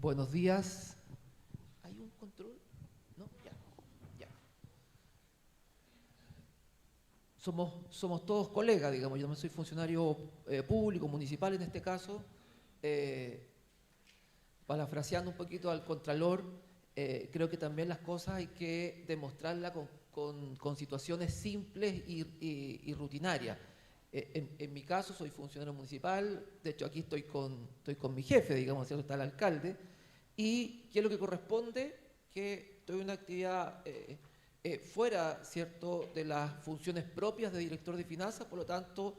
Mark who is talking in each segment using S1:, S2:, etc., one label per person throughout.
S1: Buenos días. ¿Hay un control? No, ya, ya. Somos todos colegas, digamos. Yo no soy funcionario público, municipal en este caso. Eh, Parafraseando un poquito al Contralor, creo que también las cosas hay que demostrarlas con situaciones simples y rutinarias. En mi caso soy funcionario municipal, de hecho aquí estoy con mi jefe, digamos, ¿cierto? Está el alcalde, y ¿qué es lo que corresponde? Que estoy en una actividad fuera, ¿cierto?, de las funciones propias de director de finanzas, por lo tanto,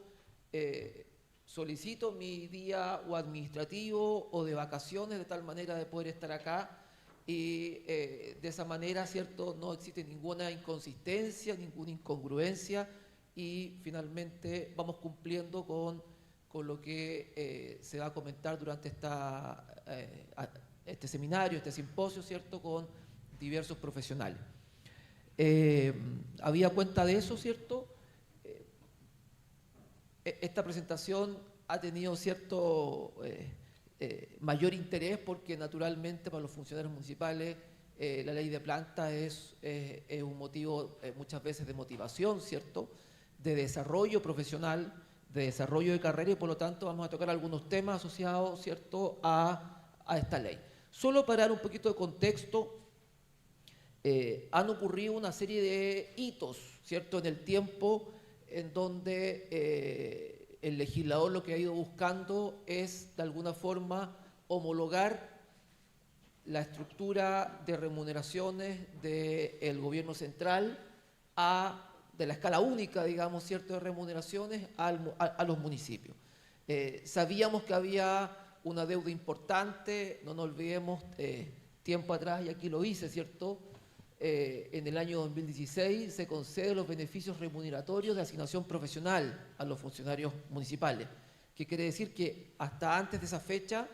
S1: solicito mi día o administrativo o de vacaciones de tal manera de poder estar acá y de esa manera, ¿cierto?, no existe ninguna inconsistencia, ninguna incongruencia y finalmente vamos cumpliendo con lo que se va a comentar durante este seminario, este simposio, ¿cierto?, con diversos profesionales. Había cuenta de eso, ¿cierto? Esta presentación ha tenido cierto mayor interés porque naturalmente para los funcionarios municipales la ley de planta es un motivo muchas veces de motivación, ¿cierto?, de desarrollo profesional, de desarrollo de carrera y por lo tanto vamos a tocar algunos temas asociados, ¿cierto?, a esta ley. Solo para dar un poquito de contexto, han ocurrido una serie de hitos, ¿cierto?, en el tiempo en donde el legislador lo que ha ido buscando es, de alguna forma, homologar la estructura de remuneraciones del gobierno central de la escala única, digamos, ¿cierto?, de remuneraciones a los municipios. Sabíamos que había una deuda importante, no nos olvidemos, tiempo atrás, y aquí lo hice, ¿cierto?, en el año 2016 se conceden los beneficios remuneratorios de asignación profesional a los funcionarios municipales, que quiere decir que hasta antes de esa fecha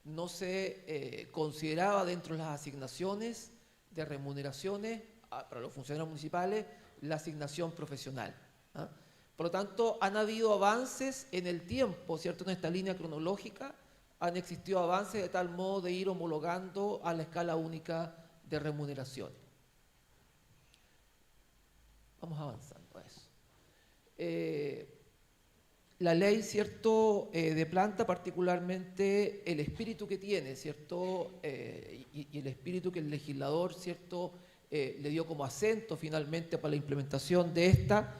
S1: no se consideraba dentro de las asignaciones de remuneraciones para los funcionarios municipales la asignación profesional, ¿ah? Por lo tanto, han habido avances en el tiempo, ¿cierto?, en esta línea cronológica, han existido avances de tal modo de ir homologando a la escala única de remuneraciones. Vamos avanzando a eso. La ley, ¿cierto?, de planta, particularmente el espíritu que tiene, ¿cierto?, y el espíritu que el legislador, ¿cierto?, le dio como acento finalmente para la implementación de esta,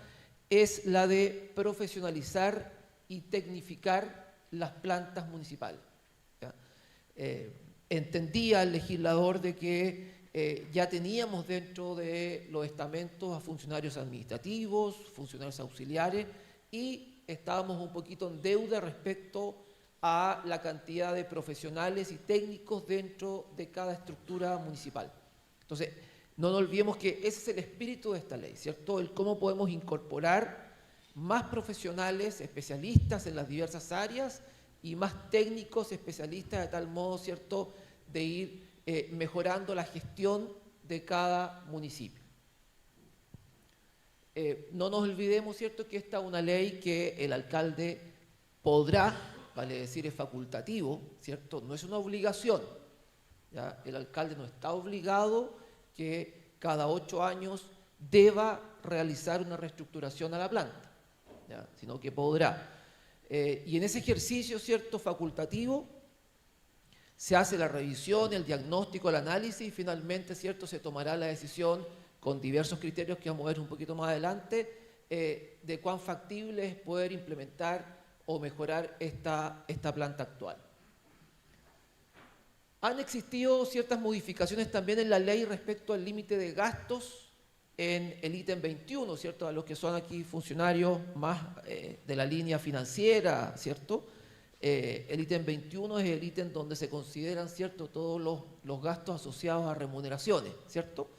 S1: es la de profesionalizar y tecnificar las plantas municipales. Entendía el legislador de que ya teníamos dentro de los estamentos a funcionarios administrativos, funcionarios auxiliares y estábamos un poquito en deuda respecto a la cantidad de profesionales y técnicos dentro de cada estructura municipal. Entonces, no nos olvidemos que ese es el espíritu de esta ley, ¿cierto? El cómo podemos incorporar más profesionales, especialistas en las diversas áreas y más técnicos, especialistas de tal modo, ¿cierto?, de ir mejorando la gestión de cada municipio. No nos olvidemos, ¿cierto?, que esta es una ley que el alcalde podrá, vale decir, es facultativo, ¿cierto?, no es una obligación, ¿ya? El alcalde no está obligado que cada 8 años deba realizar una reestructuración a la planta, ¿ya?, sino que podrá. Y en ese ejercicio, ¿cierto?, facultativo, se hace la revisión, el diagnóstico, el análisis y finalmente, ¿cierto?, se tomará la decisión con diversos criterios que vamos a ver un poquito más adelante de cuán factible es poder implementar o mejorar esta planta actual. Han existido ciertas modificaciones también en la ley respecto al límite de gastos en el ítem 21, ¿cierto?, a los que son aquí funcionarios más de la línea financiera, ¿cierto? El ítem 21 es el ítem donde se consideran, ¿cierto?, todos los gastos asociados a remuneraciones, ¿cierto?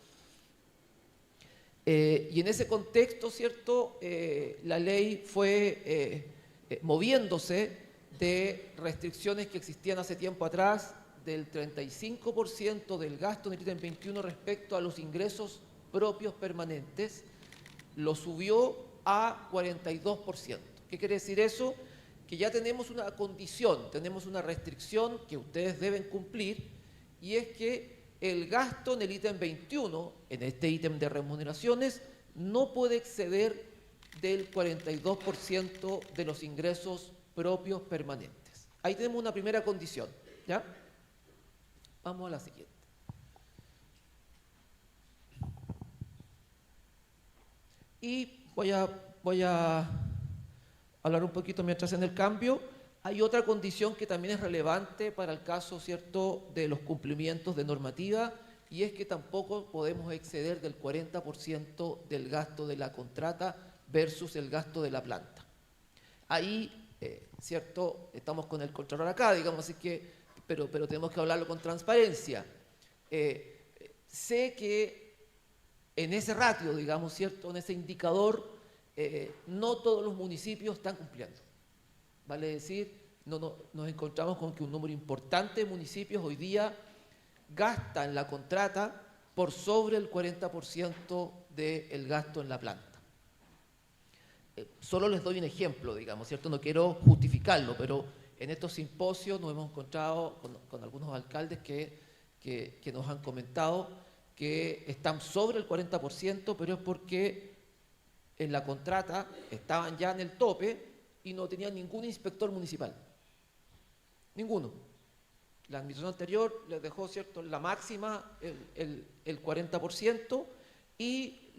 S1: Y en ese contexto, ¿cierto?, la ley fue moviéndose de restricciones que existían hace tiempo atrás, del 35% del gasto en el ítem 21 respecto a los ingresos propios permanentes, lo subió a 42%. ¿Qué quiere decir eso? Que ya tenemos una condición, tenemos una restricción que ustedes deben cumplir, y es que el gasto en el ítem 21, en este ítem de remuneraciones, no puede exceder del 42% de los ingresos propios permanentes. Ahí tenemos una primera condición, ¿ya? Vamos a la siguiente. Y voy a hablar un poquito mientras en el cambio. Hay otra condición que también es relevante para el caso, ¿cierto?, de los cumplimientos de normativa, y es que tampoco podemos exceder del 40% del gasto de la contrata versus el gasto de la planta. Ahí, ¿cierto?, estamos con el Contralor acá, digamos, así que, pero tenemos que hablarlo con transparencia. Sé que en ese ratio, digamos, ¿cierto?, en ese indicador, no todos los municipios están cumpliendo. Vale decir, nos encontramos con que un número importante de municipios hoy día gasta en la contrata por sobre el 40% del gasto en la planta. Solo les doy un ejemplo, digamos, ¿cierto? No quiero justificarlo, pero en estos simposios nos hemos encontrado con algunos alcaldes que nos han comentado que están sobre el 40%, pero es porque en la contrata estaban ya en el tope y no tenían ningún inspector municipal. Ninguno. La administración anterior les dejó, ¿cierto?, la máxima, el 40%, y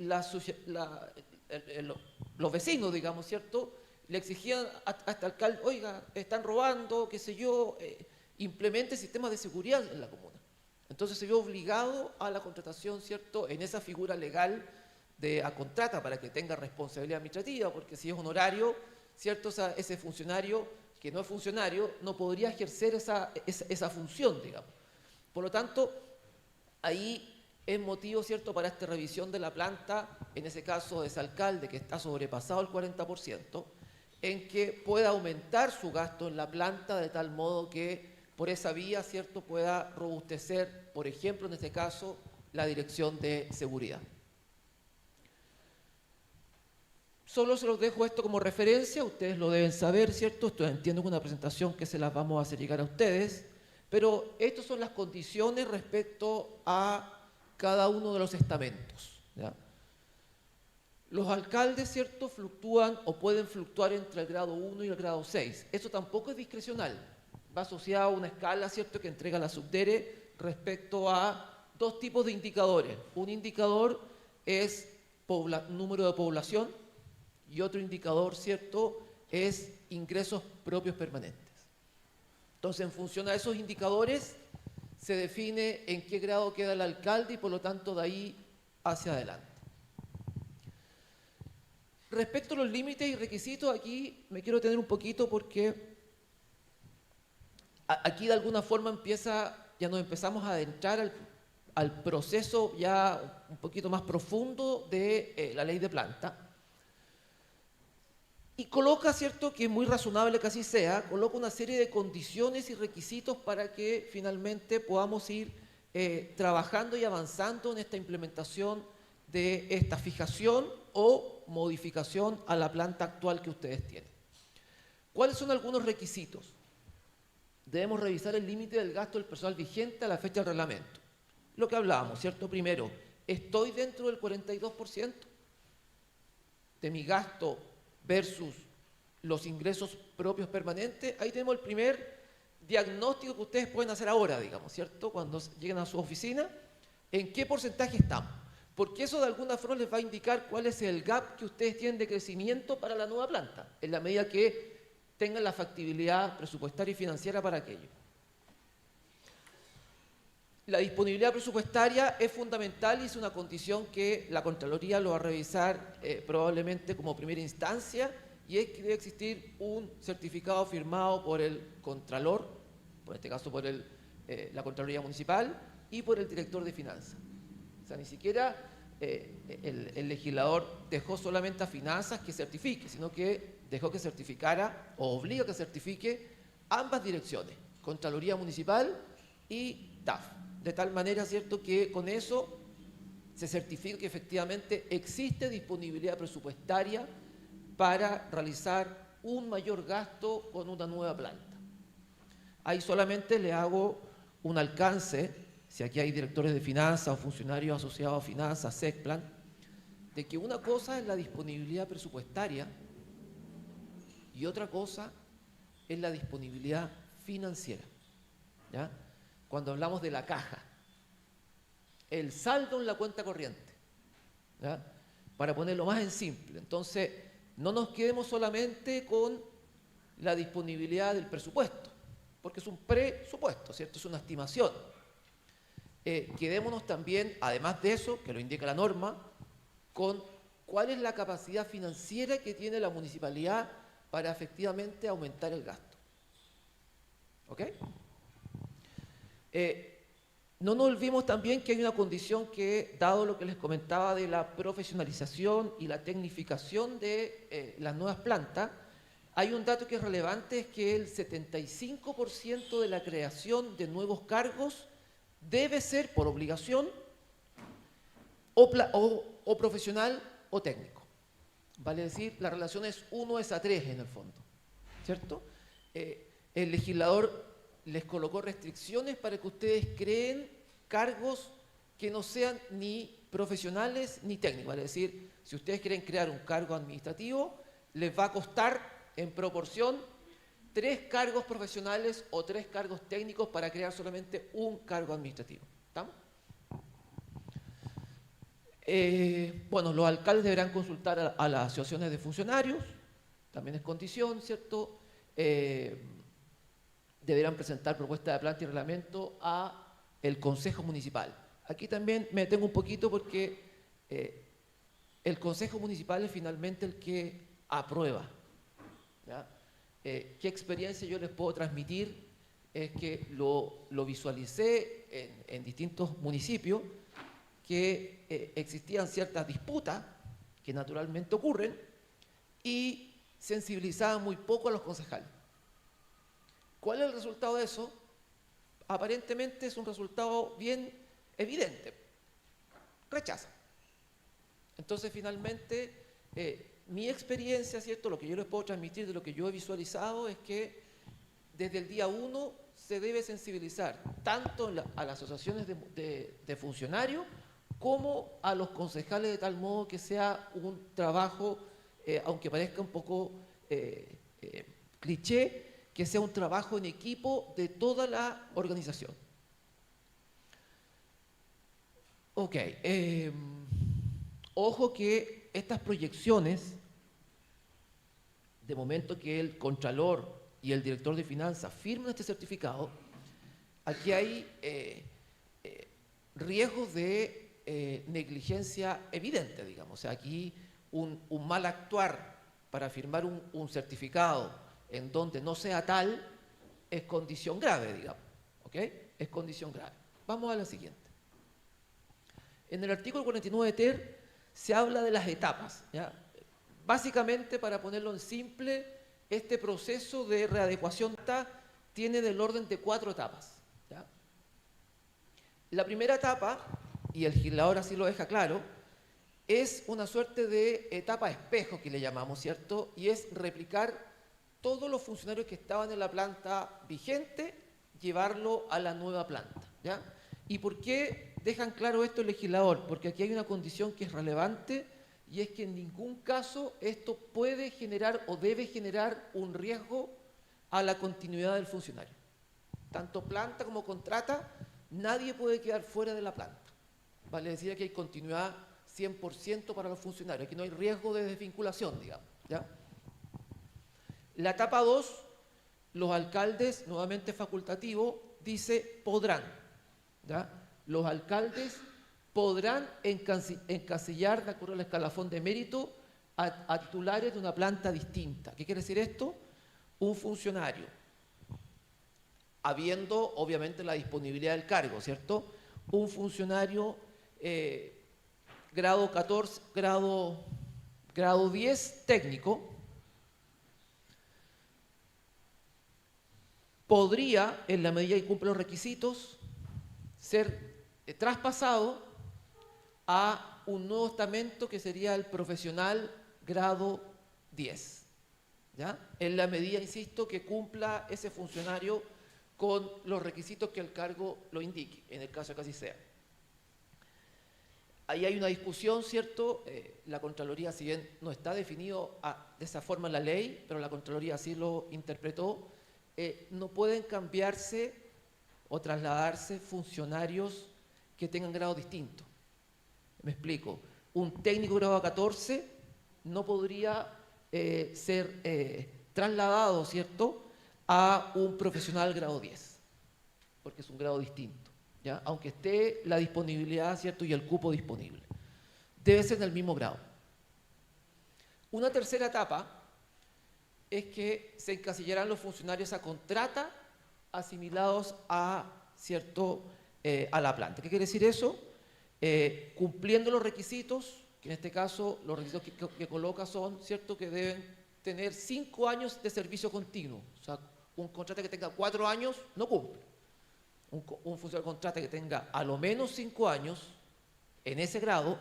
S1: los vecinos, digamos, ¿cierto?, le exigían a este alcalde, oiga, están robando, qué sé yo, implemente sistemas de seguridad en la comuna. Entonces se vio obligado a la contratación, ¿cierto?, en esa figura legal de a contrata para que tenga responsabilidad administrativa, porque si es honorario, ¿cierto?, ese funcionario que no es funcionario no podría ejercer esa función, digamos. Por lo tanto, ahí es motivo, ¿cierto?, para esta revisión de la planta, en ese caso de ese alcalde que está sobrepasado el 40%, en que pueda aumentar su gasto en la planta de tal modo que por esa vía, ¿cierto?, pueda robustecer, por ejemplo, en este caso, la dirección de seguridad. Solo se los dejo esto como referencia, ustedes lo deben saber, ¿cierto? Entiendo que es una presentación que se las vamos a hacer llegar a ustedes, pero estas son las condiciones respecto a cada uno de los estamentos, ¿ya? Los alcaldes, ¿cierto?, fluctúan o pueden fluctuar entre el grado 1 y el grado 6. Eso tampoco es discrecional, va asociado a una escala, ¿cierto?, que entrega la Subdere respecto a dos tipos de indicadores. Un indicador es número de población, y otro indicador, ¿cierto?, es ingresos propios permanentes. Entonces, en función a esos indicadores, se define en qué grado queda el alcalde y, por lo tanto, de ahí hacia adelante. Respecto a los límites y requisitos, aquí me quiero detener un poquito porque aquí, de alguna forma, ya nos empezamos a adentrar al proceso ya un poquito más profundo de la ley de planta. Y coloca, ¿cierto?, que es muy razonable que así sea, coloca una serie de condiciones y requisitos para que finalmente podamos ir trabajando y avanzando en esta implementación de esta fijación o modificación a la planta actual que ustedes tienen. ¿Cuáles son algunos requisitos? Debemos revisar el límite del gasto del personal vigente a la fecha del reglamento. Lo que hablábamos, ¿cierto? Primero, ¿estoy dentro del 42% de mi gasto versus los ingresos propios permanentes? Ahí tenemos el primer diagnóstico que ustedes pueden hacer ahora, digamos, ¿cierto? Cuando lleguen a su oficina, ¿en qué porcentaje estamos? Porque eso de alguna forma les va a indicar cuál es el gap que ustedes tienen de crecimiento para la nueva planta, en la medida que tengan la factibilidad presupuestaria y financiera para aquello. La disponibilidad presupuestaria es fundamental y es una condición que la Contraloría lo va a revisar probablemente como primera instancia, y es que debe existir un certificado firmado por el Contralor, en este caso por la Contraloría Municipal y por el Director de Finanzas. O sea, ni siquiera el legislador dejó solamente a Finanzas que certifique, sino que dejó que certificara o obliga a que certifique ambas direcciones, Contraloría Municipal y TAF. De tal manera, ¿cierto?, que con eso se certifica que efectivamente existe disponibilidad presupuestaria para realizar un mayor gasto con una nueva planta. Ahí solamente le hago un alcance si aquí hay directores de finanzas o funcionarios asociados a finanzas, SECPLAN, de que una cosa es la disponibilidad presupuestaria y otra cosa es la disponibilidad financiera, ¿ya? Cuando hablamos de la caja, el saldo en la cuenta corriente, ¿ya? Para ponerlo más en simple. Entonces, no nos quedemos solamente con la disponibilidad del presupuesto, porque es un presupuesto, ¿cierto? Es una estimación. Quedémonos también, además de eso, que lo indica la norma, con cuál es la capacidad financiera que tiene la municipalidad para efectivamente aumentar el gasto. ¿Ok? No nos olvidemos también que hay una condición que, dado lo que les comentaba de la profesionalización y la tecnificación de las nuevas plantas, hay un dato que es relevante, es que el 75% de la creación de nuevos cargos debe ser por obligación o profesional o técnico. Vale decir, la relación es 1:3 en el fondo, ¿cierto? El legislador les colocó restricciones para que ustedes creen cargos que no sean ni profesionales ni técnicos. Vale decir, si ustedes quieren crear un cargo administrativo, les va a costar en proporción 3 cargos profesionales o 3 cargos técnicos para crear solamente un cargo administrativo. ¿Estamos? Bueno, los alcaldes deberán consultar a las asociaciones de funcionarios, también es condición, ¿cierto? Deberán presentar propuesta de planta y reglamento a el Consejo Municipal. Aquí también me detengo un poquito porque el Consejo Municipal es finalmente el que aprueba, ¿ya? ¿Qué experiencia yo les puedo transmitir? Es que lo visualicé en distintos municipios, que existían ciertas disputas que naturalmente ocurren y sensibilizaban muy poco a los concejales. ¿Cuál es el resultado de eso? Aparentemente es un resultado bien evidente. Rechaza. Entonces, finalmente, mi experiencia, ¿cierto? Lo que yo les puedo transmitir de lo que yo he visualizado es que desde el día 1 se debe sensibilizar tanto a las asociaciones de funcionarios como a los concejales, de tal modo que sea un trabajo, aunque parezca un poco cliché, que sea un trabajo en equipo de toda la organización. Ok, ojo que estas proyecciones, de momento que el Contralor y el Director de Finanzas firmen este certificado, aquí hay riesgos de negligencia evidente, digamos. O sea, aquí un mal actuar para firmar un certificado en donde no sea tal, es condición grave, digamos, ¿ok? Es condición grave. Vamos a la siguiente. En el artículo 49 ter se habla de las etapas, ¿ya? Básicamente, para ponerlo en simple, este proceso de readecuación tiene del orden de 4 etapas, ¿ya? La primera etapa, y el legislador así lo deja claro, es una suerte de etapa espejo que le llamamos, ¿cierto? Y es replicar todos los funcionarios que estaban en la planta vigente, llevarlo a la nueva planta, ¿ya? ¿Y por qué dejan claro esto el legislador? Porque aquí hay una condición que es relevante, y es que en ningún caso esto puede generar o debe generar un riesgo a la continuidad del funcionario. Tanto planta como contrata, nadie puede quedar fuera de la planta. Vale decir que hay continuidad 100% para los funcionarios. Aquí no hay riesgo de desvinculación, digamos, ¿ya? La etapa 2, los alcaldes, nuevamente facultativo, dice podrán, ¿ya? Los alcaldes podrán encasillar, de acuerdo al escalafón de mérito, a titulares de una planta distinta. ¿Qué quiere decir esto? Un funcionario, habiendo obviamente la disponibilidad del cargo, ¿cierto? Un funcionario grado 14, grado 10 técnico, podría, en la medida que cumple los requisitos, ser traspasado a un nuevo estamento que sería el profesional grado 10, ¿ya? En la medida, insisto, que cumpla ese funcionario con los requisitos que el cargo lo indique, en el caso de que así sea. Ahí hay una discusión, ¿cierto? La Contraloría, si bien no está definido de esa forma en la ley, pero la Contraloría así lo interpretó, no pueden cambiarse o trasladarse funcionarios que tengan grados distintos. Me explico. Un técnico grado 14 no podría ser trasladado, ¿cierto?, a un profesional grado 10, porque es un grado distinto, ¿ya? Aunque esté la disponibilidad, ¿cierto?, y el cupo disponible. Debe ser del mismo grado. Una tercera etapa es que se encasillarán los funcionarios a contrata asimilados a, ¿cierto?, a la planta. ¿Qué quiere decir eso? Cumpliendo los requisitos, que en este caso los requisitos que coloca son, ¿cierto?, que deben tener 5 años de servicio continuo. O sea, un contrato que tenga 4 años no cumple. Un funcionario de contrata que tenga a lo menos 5 años en ese grado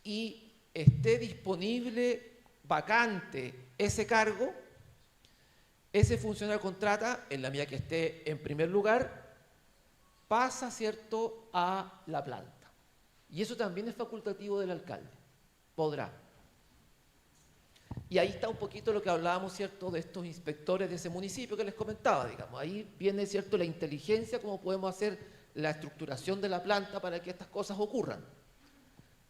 S1: y esté disponible, vacante ese cargo, ese funcionario de contrata, en la medida que esté en primer lugar, pasa, ¿cierto?, a la planta. Y eso también es facultativo del alcalde. Podrá. Y ahí está un poquito lo que hablábamos, ¿cierto?, de estos inspectores de ese municipio que les comentaba, digamos. Ahí viene, ¿cierto?, la inteligencia, cómo podemos hacer la estructuración de la planta para que estas cosas ocurran.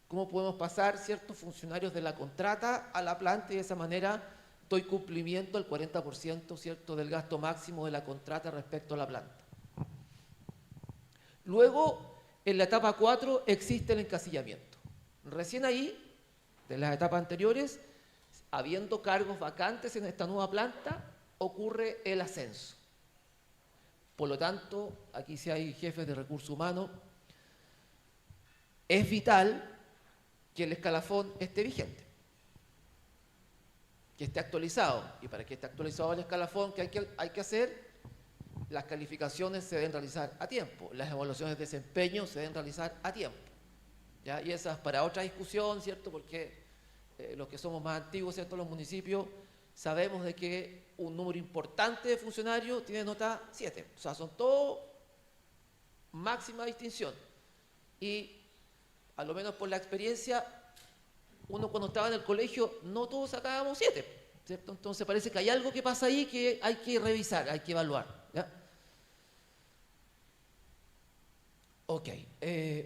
S1: Cómo podemos pasar ciertos funcionarios de la contrata a la planta y de esa manera doy cumplimiento al 40%, ¿cierto?, del gasto máximo de la contrata respecto a la planta. Luego, en la etapa 4 existe el encasillamiento. Recién ahí, de las etapas anteriores, habiendo cargos vacantes en esta nueva planta, ocurre el ascenso. Por lo tanto, aquí si hay jefes de recursos humanos, es vital que el escalafón esté vigente, que esté actualizado. Y para que esté actualizado el escalafón, ¿qué hay que hacer? Las calificaciones se deben realizar a tiempo, las evaluaciones de desempeño se deben realizar a tiempo, ¿ya? Y esa es para otra discusión, ¿cierto? Porque los que somos más antiguos, ¿cierto?, los municipios, sabemos de que un número importante de funcionarios tiene nota 7. O sea, son todos máxima distinción. Y a lo menos por la experiencia, uno cuando estaba en el colegio, no todos sacábamos 7, ¿cierto? Entonces parece que hay algo que pasa ahí que hay que revisar, hay que evaluar, ¿ya? Ok,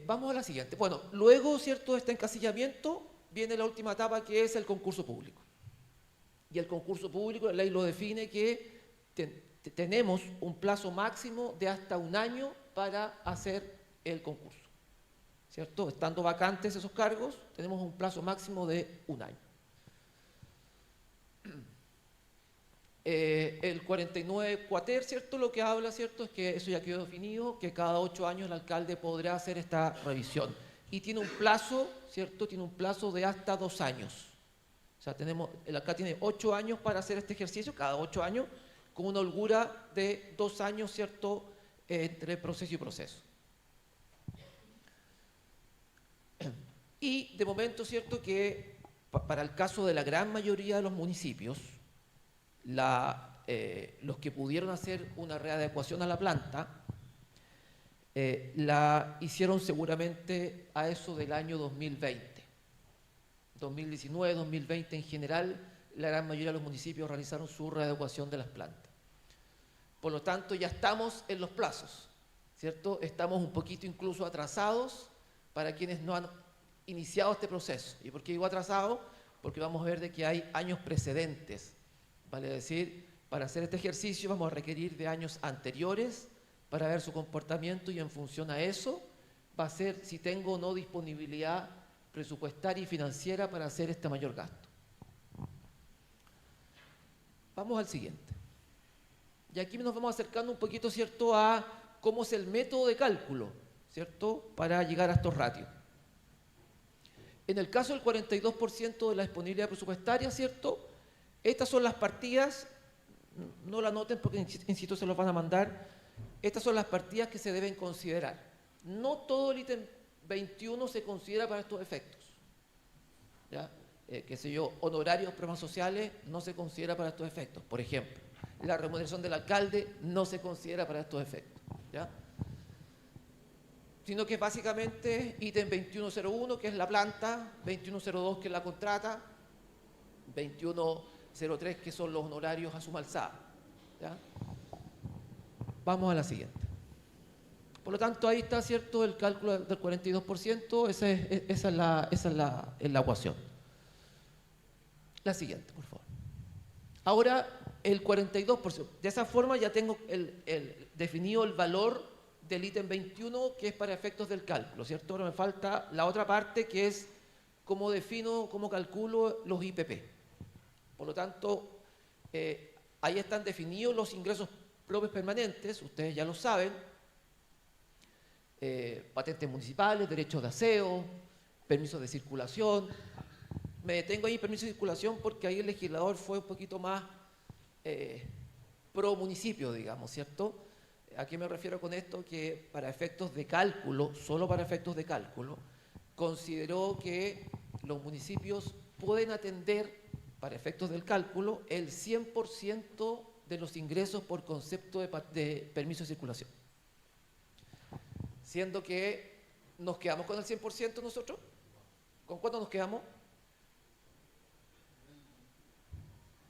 S1: vamos a la siguiente. Bueno, luego, ¿cierto?, de este encasillamiento, viene la última etapa, que es el concurso público. Y el concurso público, la ley lo define, que tenemos un plazo máximo de hasta 1 año para hacer el concurso, ¿cierto? Estando vacantes esos cargos, tenemos un plazo máximo de 1 año. El 49 cuater, ¿cierto?, lo que habla, ¿cierto?, es que eso ya quedó definido, que cada 8 años el alcalde podrá hacer esta revisión. Y tiene un plazo, ¿cierto?, tiene un plazo de hasta 2 años. O sea, el alcalde tiene 8 años para hacer este ejercicio, cada 8 años, con una holgura de 2 años, ¿cierto?, entre proceso y proceso. Y de momento, ¿cierto?, que para el caso de la gran mayoría de los municipios, los que pudieron hacer una readecuación a la planta, la hicieron seguramente a eso del año 2020. 2019, 2020 en general, la gran mayoría de los municipios realizaron su readecuación de las plantas. Por lo tanto, ya estamos en los plazos, ¿cierto? Estamos un poquito incluso atrasados para quienes no han iniciado este proceso. ¿Y por qué digo atrasado? Porque vamos a ver de que hay años precedentes. Vale decir, para hacer este ejercicio vamos a requerir de años anteriores para ver su comportamiento, y en función a eso va a ser si tengo o no disponibilidad presupuestaria y financiera para hacer este mayor gasto. Vamos al siguiente. Y aquí nos vamos acercando un poquito, ¿cierto?, a cómo es el método de cálculo, ¿cierto?, para llegar a estos ratios. En el caso del 42% de la disponibilidad presupuestaria, ¿cierto?, estas son las partidas, no la anoten porque, insisto, se los van a mandar. Estas son las partidas que se deben considerar. No todo el ítem 21 se considera para estos efectos, ¿ya? Qué sé yo, honorarios, programas sociales, no se considera para estos efectos. Por ejemplo, la remuneración del alcalde no se considera para estos efectos, ¿ya? Sino que básicamente ítem 2101, que es la planta, 2102, que es la contrata, 2103, que son los honorarios a suma alzada, ¿ya? Vamos a la siguiente. Por lo tanto, ahí está, ¿cierto?, el cálculo del 42%, esa es la ecuación. La siguiente, por favor. Ahora, el 42%. De esa forma ya tengo definido el valor del ítem 21, que es para efectos del cálculo, ¿cierto? Ahora me falta la otra parte, que es cómo defino, cómo calculo los IPP. Por lo tanto, ahí están definidos los ingresos propios permanentes, ustedes ya lo saben, patentes municipales, derechos de aseo, permisos de circulación. Me detengo ahí en permiso de circulación porque ahí el legislador fue un poquito más pro municipio, digamos, ¿cierto? ¿A qué me refiero con esto? Que para efectos de cálculo, solo para efectos de cálculo, consideró que los municipios pueden atender, para efectos del cálculo, el 100% de los ingresos por concepto de permiso de circulación. Siendo que nos quedamos con el 100% nosotros. ¿Con cuánto nos quedamos?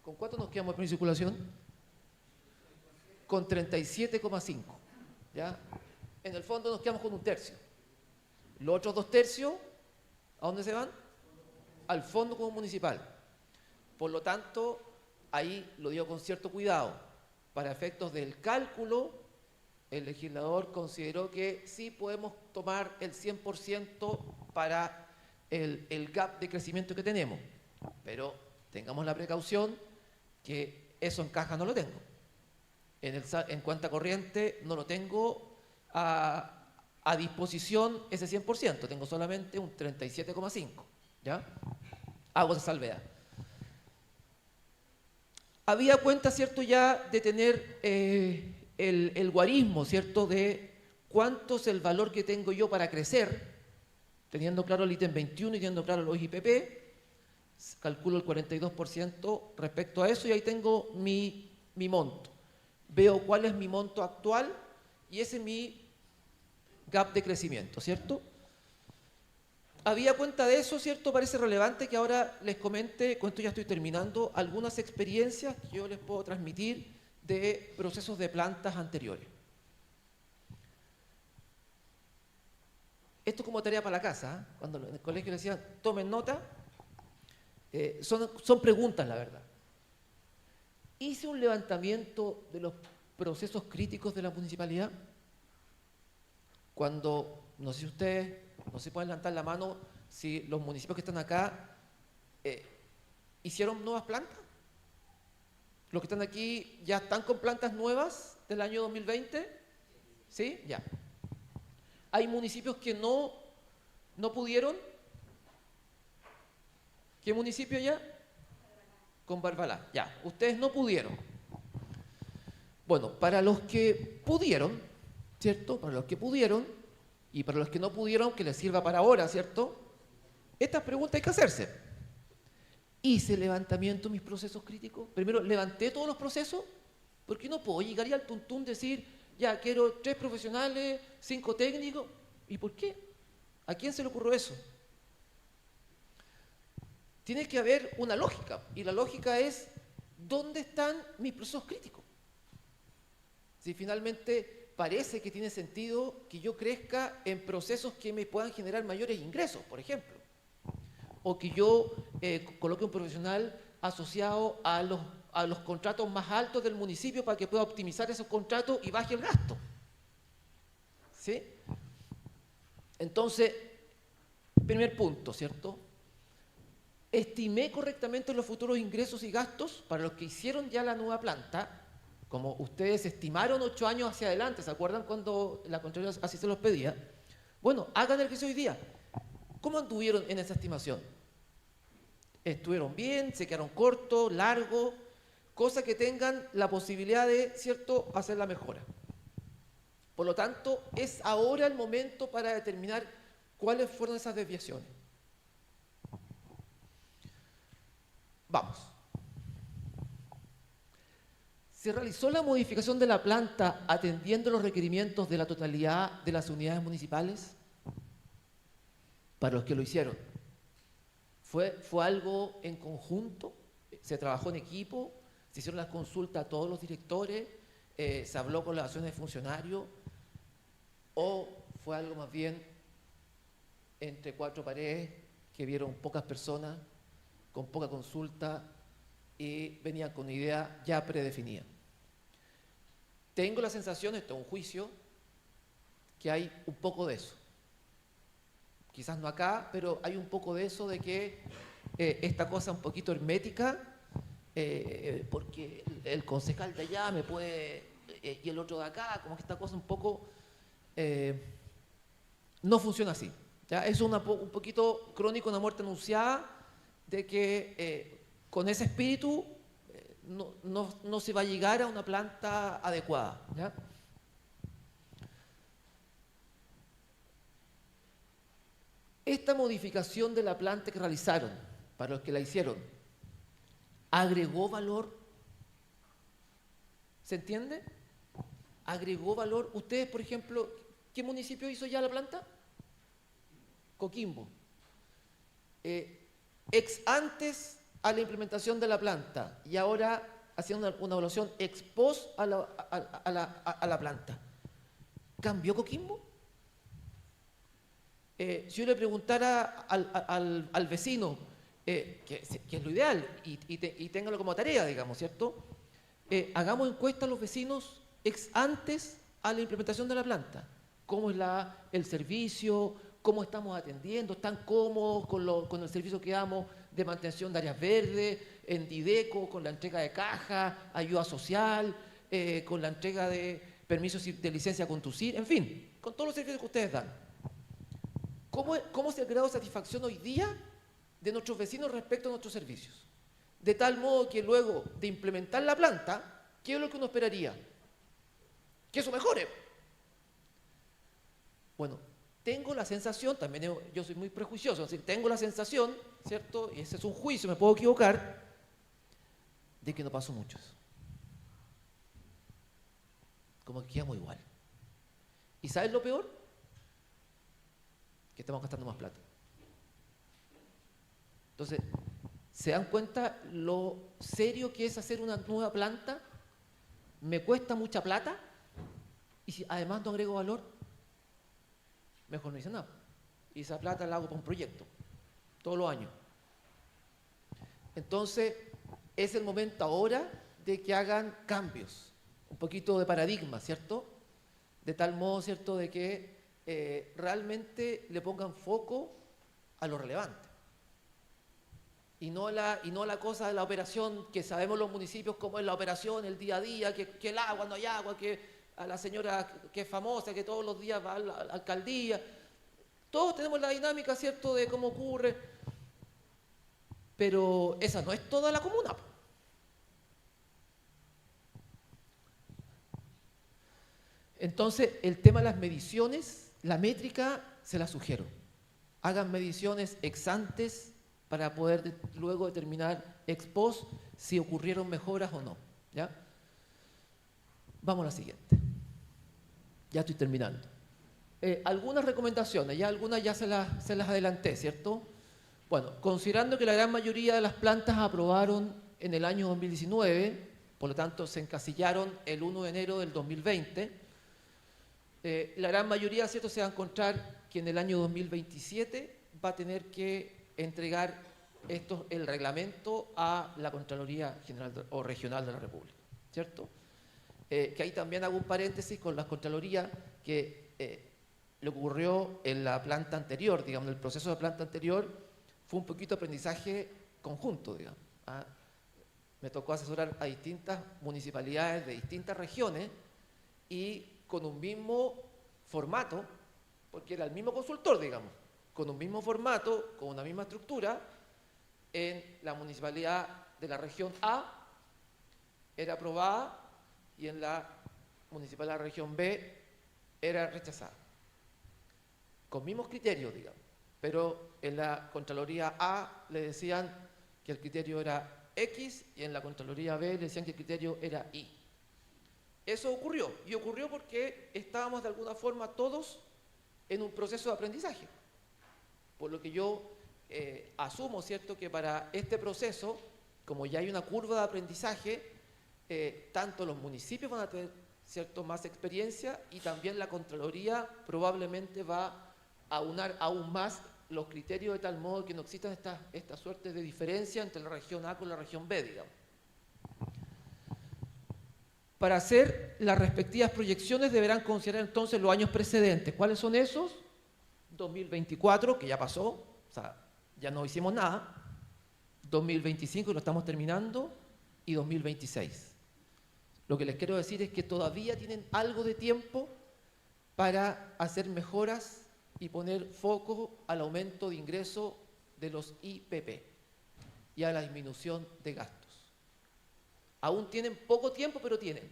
S1: ¿Con cuánto nos quedamos de permiso de circulación? Con 37,5. ¿Ya? En el fondo nos quedamos con un tercio. Los otros 2 tercios, ¿a dónde se van? Al fondo común municipal. Por lo tanto, ahí lo digo con cierto cuidado. Para efectos del cálculo, el legislador consideró que sí podemos tomar el 100% para el gap de crecimiento que tenemos. Pero tengamos la precaución que eso en caja no lo tengo. En cuenta corriente no lo tengo a disposición ese 100%, tengo solamente un 37,5, ¿ya? Hago esa salvedad. Había cuenta, ¿cierto?, ya de tener el guarismo, ¿cierto?, de cuánto es el valor que tengo yo para crecer, teniendo claro el ítem 21 y teniendo claro los IPP, calculo el 42% respecto a eso y ahí tengo mi monto. Veo cuál es mi monto actual y ese es mi gap de crecimiento, ¿cierto? Había cuenta de eso, ¿cierto? Parece relevante que ahora les comente, con esto ya estoy terminando, algunas experiencias que yo les puedo transmitir de procesos de plantas anteriores. Esto como tarea para la casa, ¿eh? Cuando en el colegio les decían, tomen nota, son preguntas, la verdad. Hice un levantamiento de los procesos críticos de la municipalidad. Cuando, no sé si ustedes, no se pueden levantar la mano, si los municipios que están acá hicieron nuevas plantas. Los que están aquí ya están con plantas nuevas del año 2020. ¿Sí? Ya. Hay municipios que no pudieron. ¿Qué municipio ya? Con Barbalá. Ya, ustedes no pudieron. Bueno, para los que pudieron, ¿cierto? Para los que pudieron y para los que no pudieron, que les sirva para ahora, ¿cierto? Estas preguntas hay que hacerse. ¿Hice levantamiento de mis procesos críticos? Primero, levanté todos los procesos, porque no puedo llegar ya al tuntún decir, ya quiero 3 profesionales, 5 técnicos. ¿Y por qué? ¿A quién se le ocurrió eso? Tiene que haber una lógica, y la lógica es, ¿dónde están mis procesos críticos? Si finalmente parece que tiene sentido que yo crezca en procesos que me puedan generar mayores ingresos, por ejemplo, o que yo coloque un profesional asociado a los contratos más altos del municipio para que pueda optimizar esos contratos y baje el gasto. ¿Sí? Entonces, primer punto, ¿cierto? Estimé correctamente los futuros ingresos y gastos para los que hicieron ya la nueva planta, como ustedes estimaron 8 años hacia adelante, ¿se acuerdan cuando la Contraloría así se los pedía? Bueno, hagan el ejercicio hoy día. ¿Cómo anduvieron en esa estimación? ¿Estuvieron bien? ¿Se quedaron cortos? ¿Largos? Cosa que tengan la posibilidad de, ¿cierto?, hacer la mejora. Por lo tanto, es ahora el momento para determinar cuáles fueron esas desviaciones. Vamos. ¿Se realizó la modificación de la planta atendiendo los requerimientos de la totalidad de las unidades municipales? Para los que lo hicieron. ¿Fue algo en conjunto? ¿Se trabajó en equipo? ¿Se hicieron las consultas a todos los directores? ¿Se habló con las asociaciones de funcionarios? ¿O fue algo más bien entre cuatro paredes que vieron pocas personas, con poca consulta y venían con una idea ya predefinida? Tengo la sensación, esto es un juicio, que hay un poco de eso. Quizás no acá, pero hay un poco de eso de que esta cosa un poquito hermética, porque el concejal de allá me puede, y el otro de acá, como que esta cosa un poco no funciona así. ¿Ya? Es un poquito crónico, una muerte anunciada, de que con ese espíritu no se va a llegar a una planta adecuada. ¿Ya? Esta modificación de la planta que realizaron, para los que la hicieron, ¿agregó valor? ¿Se entiende? ¿Agregó valor? Ustedes, por ejemplo, ¿qué municipio hizo ya la planta? Coquimbo. Ex antes a la implementación de la planta y ahora haciendo una evaluación ex post a la planta. ¿Cambió Coquimbo? Si yo le preguntara al vecino, que es lo ideal, y téngalo como tarea, digamos, ¿cierto? Hagamos encuesta a los vecinos ex antes a la implementación de la planta. ¿Cómo es el servicio? ¿Cómo estamos atendiendo? ¿Están cómodos con el servicio que damos de mantención de áreas verdes, en Dideco, con la entrega de caja, ayuda social, con la entrega de permisos de licencia a conducir, en fin, con todos los servicios que ustedes dan? ¿Cómo es el grado de satisfacción hoy día de nuestros vecinos respecto a nuestros servicios? De tal modo que luego de implementar la planta, ¿qué es lo que uno esperaría? Que eso mejore. Bueno, tengo la sensación, también yo soy muy prejuicioso, es decir, tengo la sensación, ¿cierto? Y ese es un juicio, me puedo equivocar, de que no pasó mucho eso. Como que quedamos igual. ¿Y sabes lo peor? Que estamos gastando más plata. Entonces, ¿se dan cuenta lo serio que es hacer una nueva planta? Me cuesta mucha plata y si además no agrego valor, mejor no hice nada. Y esa plata la hago para un proyecto, todos los años. Entonces, es el momento ahora de que hagan cambios, un poquito de paradigma, ¿cierto? De tal modo, ¿cierto?, de que realmente le pongan foco a lo relevante. Y no la cosa de la operación, que sabemos los municipios cómo es la operación, el día a día, que el agua, no hay agua, que a la señora que es famosa, que todos los días va a la alcaldía. Todos tenemos la dinámica, ¿cierto?, de cómo ocurre. Pero esa no es toda la comuna. Entonces, el tema de las mediciones, la métrica, se la sugiero. Hagan mediciones ex antes para poder luego determinar ex post si ocurrieron mejoras o no. ¿Ya? Vamos a la siguiente. Ya estoy terminando. Algunas recomendaciones, algunas ya se las adelanté, ¿cierto? Bueno, considerando que la gran mayoría de las plantas aprobaron en el año 2019, por lo tanto se encasillaron el 1 de enero del 2020, la gran mayoría, ¿cierto?, se va a encontrar que en el año 2027 va a tener que entregar el reglamento a la Contraloría General o Regional de la República, ¿cierto? Que ahí también hago un paréntesis con la Contraloría que le ocurrió en la planta anterior, digamos, en el proceso de planta anterior, fue un poquito aprendizaje conjunto, digamos. Me tocó asesorar a distintas municipalidades de distintas regiones y con un mismo formato, porque era el mismo consultor, digamos, con un mismo formato, con una misma estructura, en la municipalidad de la región A era aprobada y en la municipalidad de la región B era rechazada. Con mismos criterios, digamos, pero en la Contraloría A le decían que el criterio era X y en la Contraloría B le decían que el criterio era Y. Eso ocurrió, y ocurrió porque estábamos de alguna forma todos en un proceso de aprendizaje. Por lo que yo asumo, ¿cierto?, que para este proceso, como ya hay una curva de aprendizaje, tanto los municipios van a tener, ¿cierto?, más experiencia, y también la Contraloría probablemente va a aunar aún más los criterios de tal modo que no existan esta suerte de diferencia entre la región A con la región B, digamos. Para hacer las respectivas proyecciones deberán considerar entonces los años precedentes. ¿Cuáles son esos? 2024, que ya pasó, o sea, ya no hicimos nada. 2025, que lo estamos terminando, y 2026. Lo que les quiero decir es que todavía tienen algo de tiempo para hacer mejoras y poner foco al aumento de ingreso de los IPP y a la disminución de gastos. Aún tienen poco tiempo, pero tienen.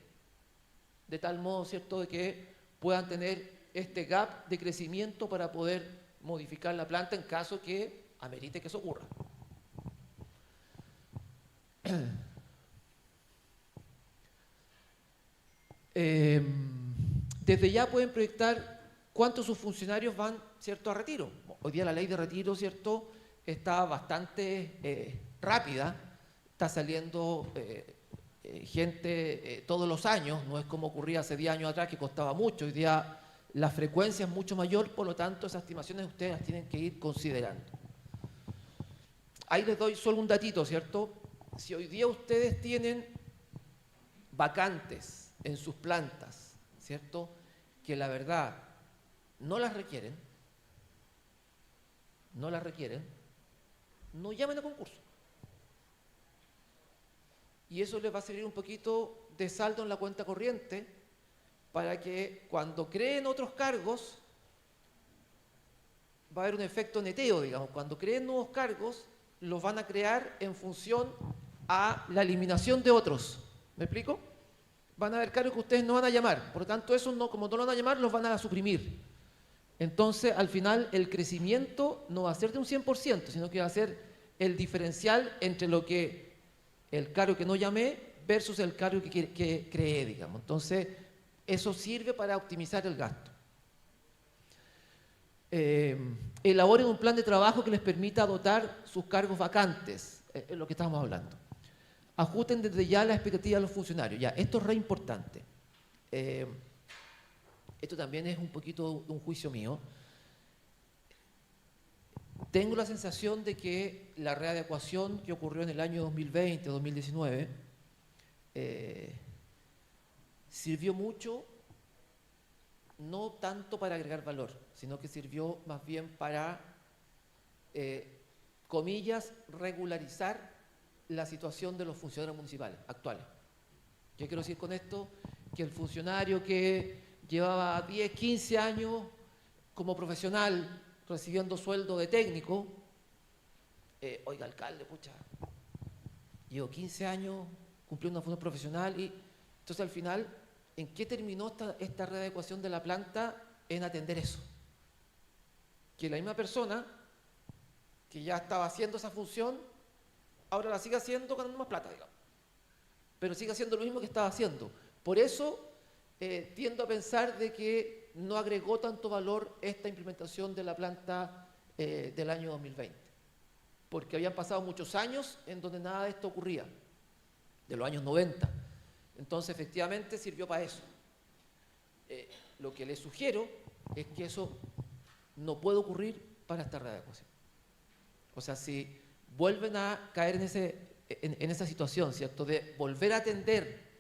S1: De tal modo, ¿cierto?, de que puedan tener este gap de crecimiento para poder modificar la planta en caso que amerite que eso ocurra. Desde ya pueden proyectar cuántos sus funcionarios van, ¿cierto?, a retiro. Hoy día la ley de retiro, ¿cierto?, está bastante rápida, está saliendo gente todos los años, no es como ocurría hace 10 años atrás que costaba mucho. Hoy día la frecuencia es mucho mayor, por lo tanto esas estimaciones ustedes las tienen que ir considerando. Ahí les doy solo un datito, ¿cierto? Si hoy día ustedes tienen vacantes en sus plantas, ¿cierto?, que la verdad no las requieren, no llamen a concurso. Y eso les va a servir un poquito de saldo en la cuenta corriente para que cuando creen otros cargos, va a haber un efecto neteo, digamos. Cuando creen nuevos cargos, los van a crear en función a la eliminación de otros. ¿Me explico? Van a haber cargos que ustedes no van a llamar. Por lo tanto, esos no, como no lo van a llamar, los van a suprimir. Entonces, al final, el crecimiento no va a ser de un 100%, sino que va a ser el diferencial entre lo que el cargo que no llamé versus el cargo que creé, digamos. Entonces, eso sirve para optimizar el gasto. Elaboren un plan de trabajo que les permita dotar sus cargos vacantes, es lo que estamos hablando. Ajusten desde ya la expectativa de los funcionarios. Ya, esto es re importante. Esto también es un poquito un juicio mío. Tengo la sensación de que la readecuación que ocurrió en el año 2020, 2019, sirvió mucho, no tanto para agregar valor, sino que sirvió más bien para, comillas, regularizar la situación de los funcionarios municipales actuales. ¿Qué quiero decir con esto? Que el funcionario que llevaba 10, 15 años como profesional recibiendo sueldo de técnico, oiga, alcalde, pucha, llevo 15 años cumpliendo una función profesional, y entonces al final, ¿en qué terminó esta readecuación de la planta? En atender eso. Que la misma persona que ya estaba haciendo esa función, ahora la sigue haciendo ganando más plata, digamos. Pero sigue haciendo lo mismo que estaba haciendo. Por eso tiendo a pensar de que no agregó tanto valor esta implementación de la planta del año 2020. Porque habían pasado muchos años en donde nada de esto ocurría, de los años 90. Entonces, efectivamente, sirvió para eso. Lo que les sugiero es que eso no puede ocurrir para esta readecuación. O sea, si vuelven a caer en esa situación, ¿cierto?, de volver a atender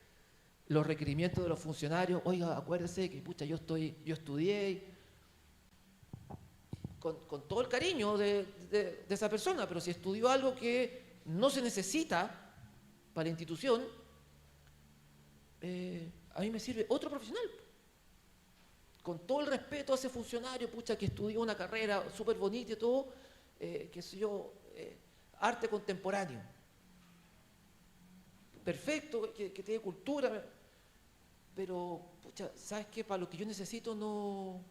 S1: los requerimientos de los funcionarios, oiga, acuérdese que, pucha, yo estudié con todo el cariño de esa persona, pero si estudió algo que no se necesita para la institución, a mí me sirve otro profesional. Con todo el respeto a ese funcionario, pucha, que estudió una carrera súper bonita y todo, qué sé yo, arte contemporáneo. Perfecto, que tiene cultura, pero, pucha, ¿sabes qué? Para lo que yo necesito no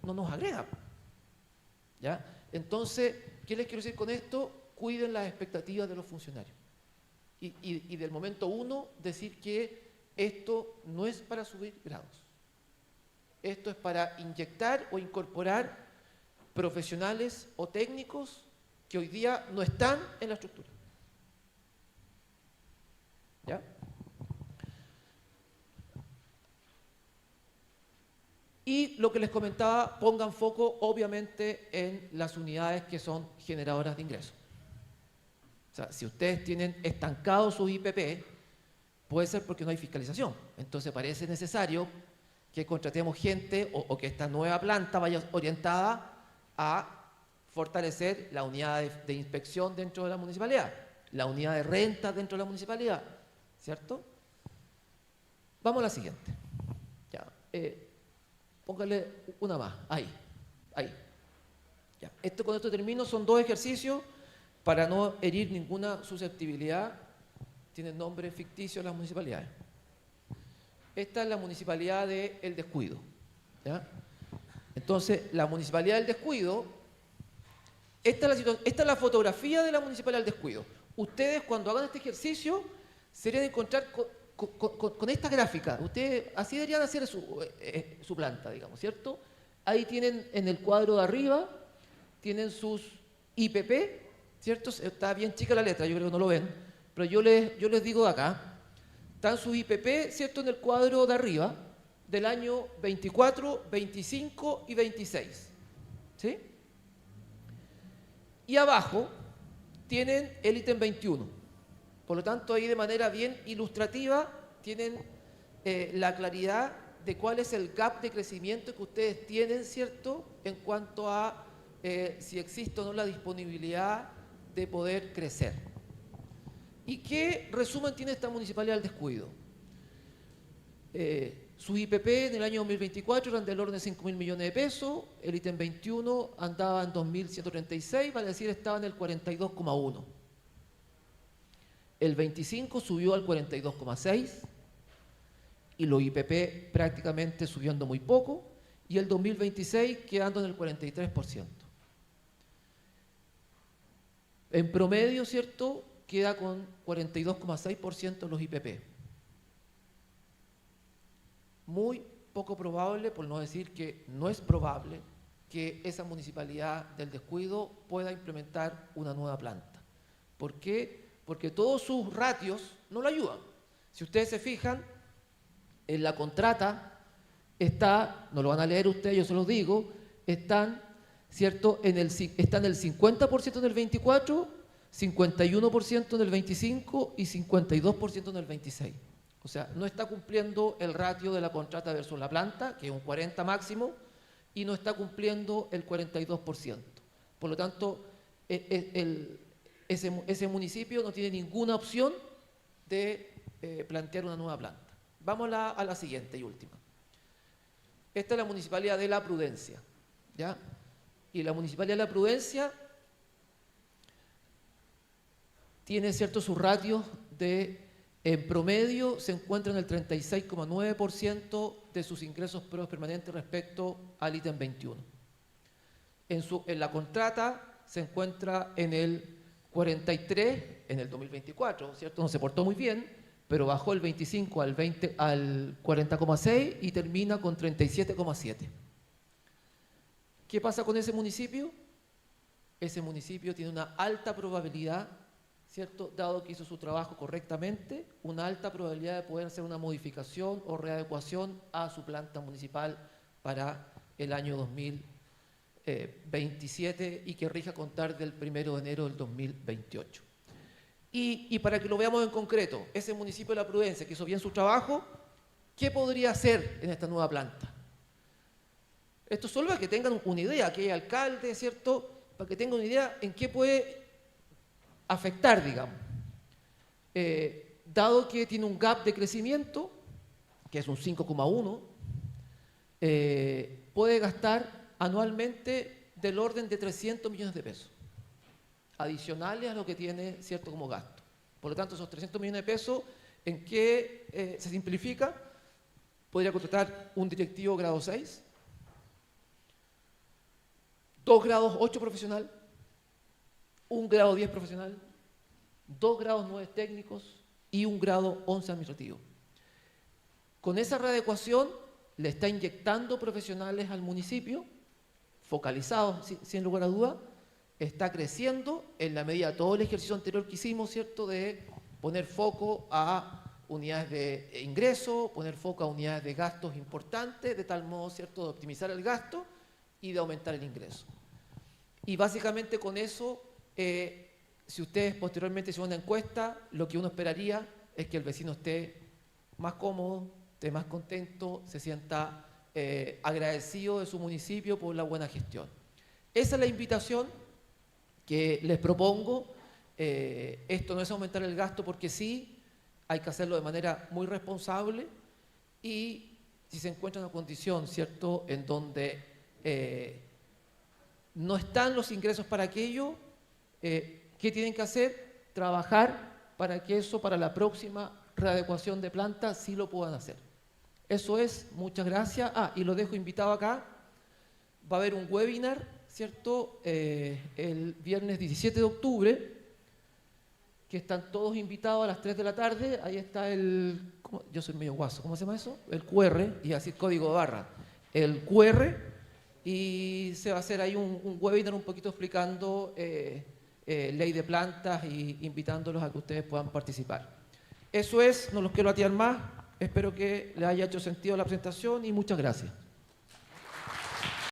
S1: nos agrega. ¿Ya? Entonces, ¿qué les quiero decir con esto? Cuiden las expectativas de los funcionarios. Y del momento uno, decir que esto no es para subir grados. Esto es para inyectar o incorporar profesionales o técnicos que hoy día no están en la estructura. ¿Ya? Y lo que les comentaba, pongan foco obviamente en las unidades que son generadoras de ingresos. O sea, si ustedes tienen estancado su IPP, puede ser porque no hay fiscalización. Entonces parece necesario que contratemos gente o que esta nueva planta vaya orientada a fortalecer la unidad de inspección dentro de la municipalidad, la unidad de renta dentro de la municipalidad, ¿cierto? Vamos a la siguiente. Ya, póngale una más, ahí. Ya. Con esto termino, son 2 ejercicios para no herir ninguna susceptibilidad. Tienen nombre ficticio las municipalidades. Esta es la municipalidad de El Descuido. ¿Ya? Entonces, la municipalidad del Descuido, esta es la fotografía de la municipalidad del Descuido. Ustedes, cuando hagan este ejercicio, se deberían encontrar con esta gráfica. Ustedes así deberían hacer su planta, digamos, ¿cierto? Ahí tienen en el cuadro de arriba, tienen sus IPP, ¿cierto? Está bien chica la letra, yo creo que no lo ven, pero yo les digo de acá, están sus IPP, ¿cierto? En el cuadro de arriba, del año 24, 25 y 26, ¿sí? Y abajo tienen el ítem 21. Por lo tanto, ahí de manera bien ilustrativa tienen la claridad de cuál es el gap de crecimiento que ustedes tienen, ¿cierto?, en cuanto a si existe o no la disponibilidad de poder crecer. ¿Y qué resumen tiene esta municipalidad del Descuido? Sus IPP en el año 2024 eran del orden de 5.000 millones de pesos, el ítem 21 andaba en 2.136, vale decir, estaba en el 42,1. El 25 subió al 42,6 y los IPP prácticamente subiendo muy poco, y el 2026 quedando en el 43%. En promedio, ¿cierto?, queda con 42,6% los IPP. Muy poco probable, por no decir que no es probable, que esa municipalidad del Descuido pueda implementar una nueva planta. ¿Por qué? Porque todos sus ratios no lo ayudan. Si ustedes se fijan, en la contrata está, no lo van a leer ustedes, yo se los digo, están, ¿cierto?, están el 50% en el 24, 51% en el 25 y 52% en el 26. O sea, no está cumpliendo el ratio de la contrata versus la planta, que es un 40 máximo, y no está cumpliendo el 42%. Por lo tanto, ese municipio no tiene ninguna opción de plantear una nueva planta. Vamos a la siguiente y última. Esta es la Municipalidad de La Prudencia, ¿ya? Y la Municipalidad de La Prudencia tiene, ¿cierto?, sus ratios en promedio se encuentra en el 36,9% de sus ingresos propios permanentes respecto al ítem 21. En la contrata se encuentra en el 43 en el 2024, ¿cierto? No se portó muy bien, pero bajó el 25 al 40,6 y termina con 37,7. ¿Qué pasa con ese municipio? Ese municipio tiene una alta probabilidad, ¿cierto?, dado que hizo su trabajo correctamente, una alta probabilidad de poder hacer una modificación o readecuación a su planta municipal para el año 2027 y que rija a contar del 1 de enero del 2028. Y para que lo veamos en concreto, ese municipio de La Prudencia que hizo bien su trabajo, ¿qué podría hacer en esta nueva planta? Esto solo para que tengan una idea, que hay alcalde, ¿cierto?, para que tengan una idea en qué puede afectar, digamos. Dado que tiene un gap de crecimiento, que es un 5,1, puede gastar anualmente del orden de 300 millones de pesos, adicionales a lo que tiene, ¿cierto?, como gasto. Por lo tanto, esos 300 millones de pesos, ¿en qué se simplifica? Podría contratar un directivo grado 6, 2 grados 8 profesional, 1 grado 10 profesional, 2 grados 9 técnicos y 1 grado 11 administrativo. Con esa readecuación le está inyectando profesionales al municipio, focalizados, sin lugar a duda, está creciendo en la medida de todo el ejercicio anterior que hicimos, ¿cierto?, de poner foco a unidades de ingreso, poner foco a unidades de gastos importantes, de tal modo, ¿cierto?, de optimizar el gasto y de aumentar el ingreso. Y básicamente con eso, si ustedes posteriormente hicieron una encuesta, lo que uno esperaría es que el vecino esté más cómodo, esté más contento, se sienta agradecido de su municipio por la buena gestión. Esa es la invitación que les propongo. Esto no es aumentar el gasto porque sí, hay que hacerlo de manera muy responsable y si se encuentra en una condición, ¿cierto?, en donde no están los ingresos para aquello, ¿qué tienen que hacer? Trabajar para que eso, para la próxima readecuación de planta, sí lo puedan hacer. Eso es, muchas gracias. Y lo dejo invitado acá. Va a haber un webinar, ¿cierto?, el viernes 17 de octubre, que están todos invitados a las 3 de la tarde. Ahí está yo soy medio guaso, ¿cómo se llama eso? El QR, y así código de barra. El QR, y se va a hacer ahí un webinar un poquito explicando ley de plantas y invitándolos a que ustedes puedan participar. Eso es, no los quiero atear más. Espero que les haya hecho sentido la presentación y muchas gracias.